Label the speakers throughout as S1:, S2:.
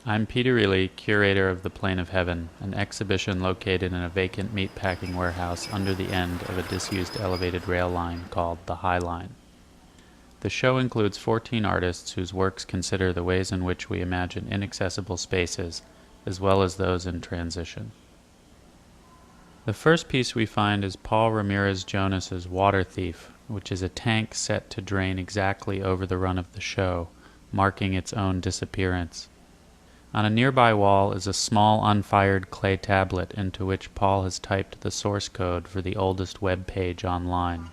S1: I'm Peter Eeley, curator of The Plane of Heaven, an exhibition located in a vacant meatpacking warehouse under the end of a disused elevated rail line called the High Line. The show includes 14 artists whose works consider the ways in which we imagine inaccessible spaces, as well as those in transition. The first piece we find is Paul Ramirez Jonas's Water Thief, which is a tank set to drain exactly over the run of the show, marking its own disappearance. On a nearby wall is a small unfired clay tablet into which Paul has typed the source code for the oldest web page online.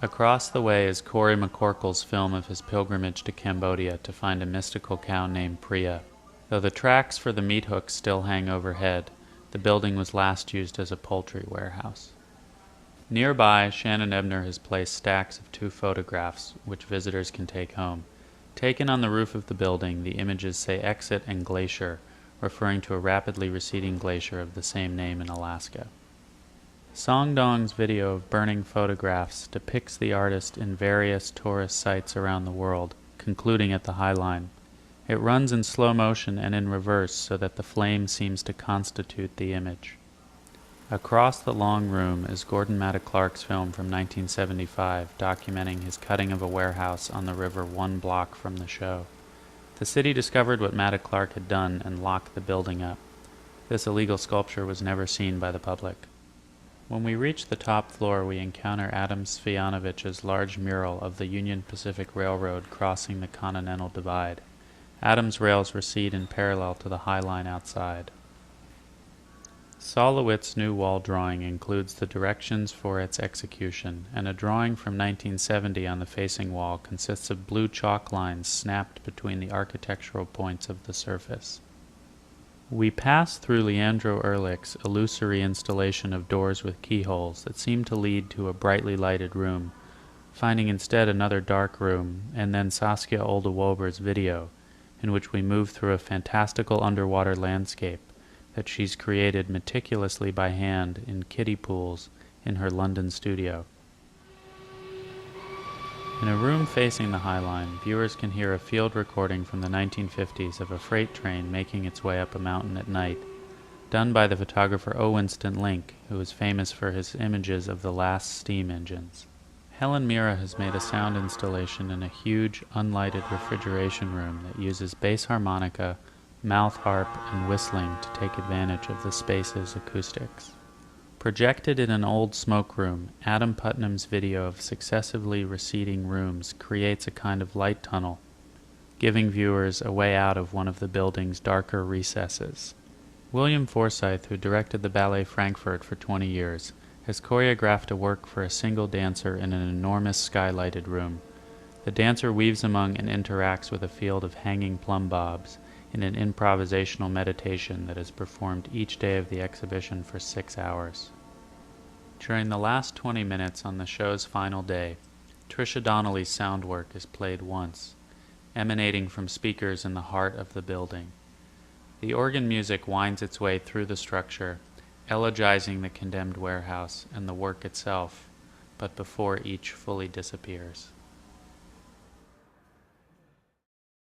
S1: Across the way is Corey McCorkle's film of his pilgrimage to Cambodia to find a mystical cow named Priya. Though the tracks for the meat hooks still hang overhead, the building was last used as a poultry warehouse. Nearby, Shannon Ebner has placed stacks of 2 photographs, which visitors can take home. Taken on the roof of the building, the images say Exit and Glacier, referring to a rapidly receding glacier of the same name in Alaska. Song Dong's video of burning photographs depicts the artist in various tourist sites around the world, concluding at the High Line. It runs in slow motion and in reverse so that the flame seems to constitute the image. Across the long room is Gordon Matta Clark's film from 1975 documenting his cutting of a warehouse on the river 1 block from the show. The city discovered what Matta Clark had done and locked the building up. This illegal sculpture was never seen by the public. When we reach the top floor, we encounter Adam Svianovich's large mural of the Union Pacific Railroad crossing the Continental Divide. Adam's rails recede in parallel to the High Line outside. Saul LeWitt's new wall drawing includes the directions for its execution, and a drawing from 1970 on the facing wall consists of blue chalk lines snapped between the architectural points of the surface. We pass through Leandro Ehrlich's illusory installation of doors with keyholes that seem to lead to a brightly lighted room, finding instead another dark room, and then Saskia Olde-Wolber's video, in which we move through a fantastical underwater landscape that she's created meticulously by hand in kiddie pools in her London studio. In a room facing the High Line, viewers can hear a field recording from the 1950s of a freight train making its way up a mountain at night, done by the photographer O. Winston Link, who is famous for his images of the last steam engines. Helen Mira has made a sound installation in a huge, unlighted refrigeration room that uses bass harmonica, mouth harp, and whistling to take advantage of the space's acoustics. Projected in an old smoke room, Adam Putnam's video of successively receding rooms creates a kind of light tunnel, giving viewers a way out of one of the building's darker recesses. William Forsythe, who directed the Ballet Frankfurt for 20 years, has choreographed a work for a single dancer in an enormous skylighted room. The dancer weaves among and interacts with a field of hanging plumb bobs in an improvisational meditation that is performed each day of the exhibition for 6 hours. During the last 20 minutes on the show's final day, Trisha Donnelly's sound work is played once, emanating from speakers in the heart of the building. The organ music winds its way through the structure, elegizing the condemned warehouse and the work itself, but before each fully disappears.